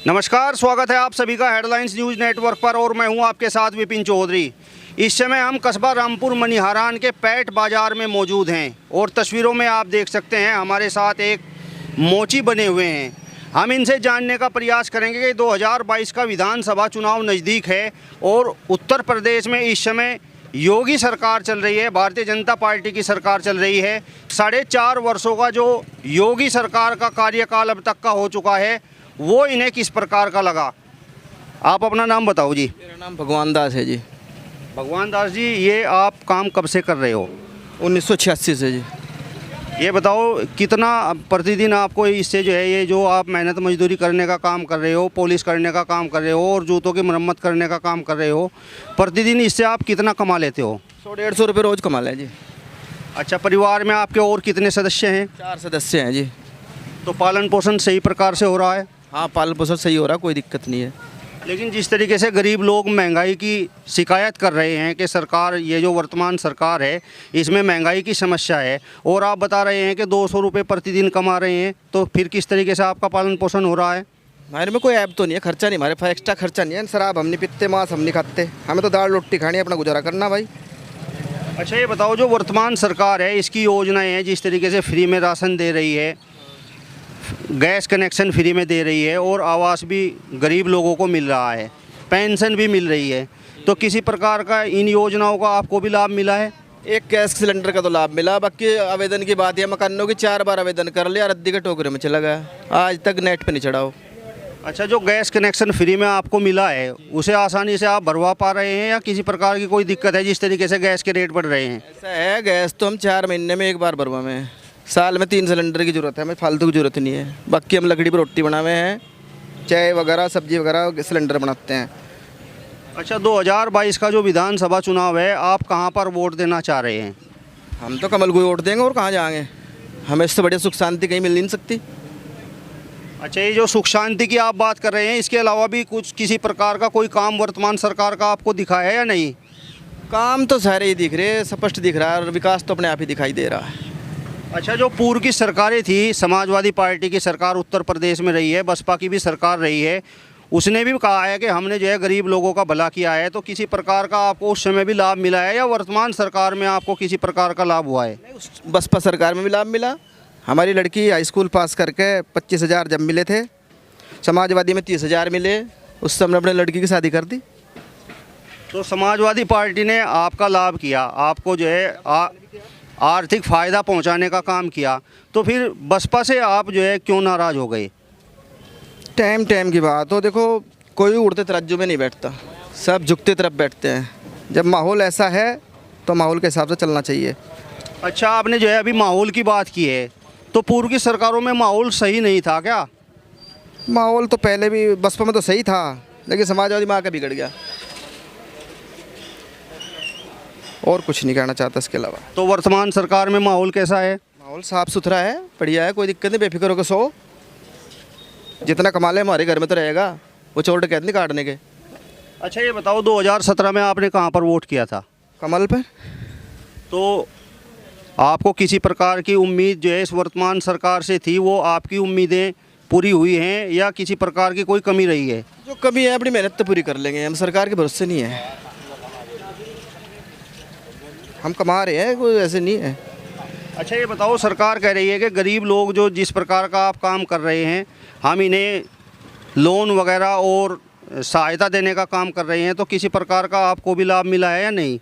नमस्कार, स्वागत है आप सभी का हेडलाइंस न्यूज़ नेटवर्क पर और मैं हूं आपके साथ विपिन चौधरी। इस समय हम कस्बा रामपुर मनिहारान के पैट बाज़ार में मौजूद हैं और तस्वीरों में आप देख सकते हैं हमारे साथ एक मोची बने हुए हैं। हम इनसे जानने का प्रयास करेंगे कि 2022 का विधानसभा चुनाव नज़दीक है और उत्तर प्रदेश में इस समय योगी सरकार चल रही है, भारतीय जनता पार्टी की सरकार चल रही है। 4.5 वर्षों का जो योगी सरकार का कार्यकाल अब तक का हो चुका है वो इन्हें किस प्रकार का लगा। आप अपना नाम बताओ जी। मेरा नाम भगवान दास है जी। भगवान दास जी, ये आप काम कब से कर रहे हो? 1986 से जी। ये बताओ कितना प्रतिदिन आपको इससे जो है ये जो आप मेहनत मजदूरी करने का काम कर रहे हो, पॉलिश करने का काम कर रहे हो और जूतों की मरम्मत करने का काम कर रहे हो, प्रतिदिन इससे आप कितना कमा लेते हो? 100-150 रुपये रोज़ कमा लें जी। अच्छा, परिवार में आपके और कितने सदस्य हैं? 4 सदस्य हैं जी। तो पालन पोषण सही प्रकार से हो रहा है? हाँ, पालन पोषण सही हो रहा, कोई दिक्कत नहीं है। लेकिन जिस तरीके से गरीब लोग महंगाई की शिकायत कर रहे हैं कि सरकार, ये जो वर्तमान सरकार है इसमें महंगाई की समस्या है और आप बता रहे हैं कि 200 रुपये प्रतिदिन कमा रहे हैं, तो फिर किस तरीके से आपका पालन पोषण हो रहा है? हमारे में कोई ऐप तो नहीं है, खर्चा नहीं, हमारे पास एक्स्ट्रा खर्चा नहीं है। शराब हम नहीं पीते, मांस हम नहीं खाते, हमें तो दाल रोटी खानी है, अपना गुजारा करना भाई। अच्छा, ये बताओ जो वर्तमान सरकार है इसकी योजनाएँ हैं, जिस तरीके से फ्री में राशन दे रही है, गैस कनेक्शन फ्री में दे रही है और आवास भी गरीब लोगों को मिल रहा है, पेंशन भी मिल रही है, तो किसी प्रकार का इन योजनाओं का आपको भी लाभ मिला है? एक गैस सिलेंडर का तो लाभ मिला, बाकी आवेदन की बात है, मकानों की 4 बार आवेदन कर लिया, रद्दी के टोकरे में चला गया, आज तक नेट पे नहीं चढ़ाओ। अच्छा, जो गैस कनेक्शन फ्री में आपको मिला है उसे आसानी से आप भरवा पा रहे हैं या किसी प्रकार की कोई दिक्कत है जिस तरीके से गैस के रेट बढ़ रहे हैं? ऐसा है, गैस तो हम 4 महीने में एक बार भरवा में, साल में 3 सिलेंडर की ज़रूरत है, हमें फालतू की ज़रूरत नहीं है। बाकी हम लकड़ी पर रोटी बनाए हैं, चाय वगैरह सब्जी वगैरह सिलेंडर बनाते हैं। अच्छा, 2022 का जो विधानसभा चुनाव है आप कहाँ पर वोट देना चाह रहे हैं? हम तो कमल को ही वोट देंगे और कहाँ जाएंगे, हमें इससे बढ़िया सुख शांति कहीं मिल नहीं सकती। अच्छा, ये जो सुख शांति की आप बात कर रहे हैं इसके अलावा भी कुछ किसी प्रकार का कोई काम वर्तमान सरकार का आपको दिखा है या नहीं? काम तो सारे ही दिख रहे, स्पष्ट दिख रहा है और विकास तो अपने आप ही दिखाई दे रहा है। अच्छा, जो पूर्व की सरकारें थी, समाजवादी पार्टी की सरकार उत्तर प्रदेश में रही है, बसपा की भी सरकार रही है, उसने भी कहा है कि हमने जो है गरीब लोगों का भला किया है, तो किसी प्रकार का आपको उस समय भी लाभ मिला है या वर्तमान सरकार में आपको किसी प्रकार का लाभ हुआ है? बसपा सरकार में भी लाभ मिला। हमारी लड़की हाई स्कूल पास करके 25,000 जब मिले थे, समाजवादी में 30,000 मिले, उस समय अपने लड़की की शादी कर दी। तो समाजवादी पार्टी ने आपका लाभ किया, आपको जो है आर्थिक फ़ायदा पहुंचाने का काम किया, तो फिर बसपा से आप जो है क्यों नाराज़ हो गए? टाइम की बात हो, देखो कोई उड़ते तराजू में नहीं बैठता, सब झुकते तरफ बैठते हैं। जब माहौल ऐसा है तो माहौल के हिसाब से चलना चाहिए। अच्छा, आपने जो है अभी माहौल की बात की है, तो पूर्व की सरकारों में माहौल सही नहीं था क्या? माहौल तो पहले भी बसपा में तो सही था, लेकिन समाजवादी में आकर बिगड़ गया। और कुछ नहीं कहना चाहता इसके अलावा। तो वर्तमान सरकार में माहौल कैसा है? माहौल साफ़ सुथरा है, बढ़िया है, कोई दिक्कत नहीं, बेफिक्र होकर सो, जितना कमा ले हमारे घर में तो रहेगा, वो चोर डकैत नहीं काटने के। अच्छा, ये बताओ 2017 में आपने कहाँ पर वोट किया था? कमल पे। तो आपको किसी प्रकार की उम्मीद जो है इस वर्तमान सरकार से थी, वो आपकी उम्मीदें पूरी हुई हैं या किसी प्रकार की कोई कमी रही है? जो कमी है अपनी मेहनत तो पूरी कर लेंगे, हम सरकार के भरोसे नहीं है, हम कमा रहे हैं, कोई ऐसे नहीं है। अच्छा, ये बताओ सरकार कह रही है कि गरीब लोग जो जिस प्रकार का आप काम कर रहे हैं हम इन्हें लोन वगैरह और सहायता देने का काम कर रहे हैं, तो किसी प्रकार का आपको भी लाभ मिला है या नहीं?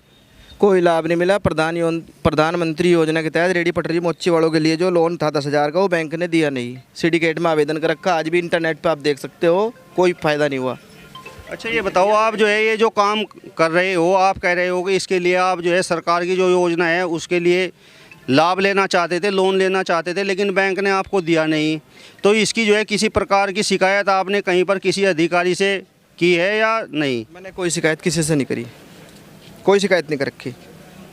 कोई लाभ नहीं मिला। प्रधानमंत्री योजना के तहत रेडी पटरी मोची वालों के लिए जो लोन था 10,000 का, वो बैंक ने दिया नहीं, सिंडिकेट में आवेदन कर रखा, आज भी इंटरनेट पे आप देख सकते हो, कोई फ़ायदा नहीं हुआ। अच्छा, ये बताओ आप जो है ये जो काम कर रहे हो, आप कह रहे हो कि इसके लिए आप जो है सरकार की जो योजना है उसके लिए लाभ लेना चाहते थे, लोन लेना चाहते थे, लेकिन बैंक ने आपको दिया नहीं, तो इसकी जो है किसी प्रकार की शिकायत आपने कहीं पर किसी अधिकारी से की है या नहीं? मैंने कोई शिकायत किसी से नहीं करी, कोई शिकायत नहीं कर रखी।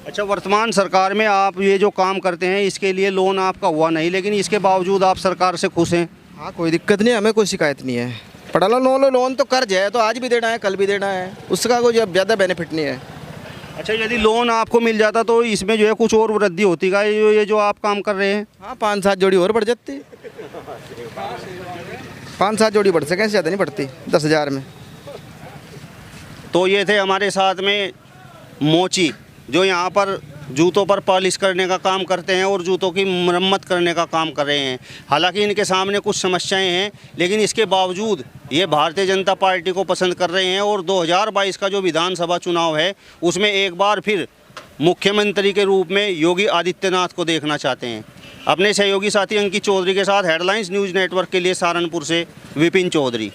अच्छा, वर्तमान सरकार में आप ये जो काम करते हैं इसके लिए लोन आपका हुआ नहीं, लेकिन इसके बावजूद आप सरकार से खुश हैं? हाँ, कोई दिक्कत नहीं, हमें कोई शिकायत नहीं है। पढ़ा लो लोन तो कर्ज है, तो आज भी देना है, कल भी देना है, उसका कोई ज़्यादा बेनिफिट नहीं है। अच्छा, यदि लोन आपको मिल जाता तो इसमें जो है कुछ और वृद्धि होती का, ये जो आप काम कर रहे हैं? हाँ, 5-7 जोड़ी और बढ़ जाती। 5-7 जोड़ी बढ़ सकें, ज़्यादा नहीं बढ़ती 10,000 में। तो ये थे हमारे साथ में मोची, जो यहाँ पर जूतों पर पॉलिश करने का काम करते हैं और जूतों की मरम्मत करने का काम कर रहे हैं। हालांकि इनके सामने कुछ समस्याएं हैं, लेकिन इसके बावजूद ये भारतीय जनता पार्टी को पसंद कर रहे हैं और 2022 का जो विधानसभा चुनाव है उसमें एक बार फिर मुख्यमंत्री के रूप में योगी आदित्यनाथ को देखना चाहते हैं। अपने सहयोगी साथी अंकित चौधरी के साथ हेडलाइंस न्यूज़ नेटवर्क के लिए सहारनपुर से विपिन चौधरी।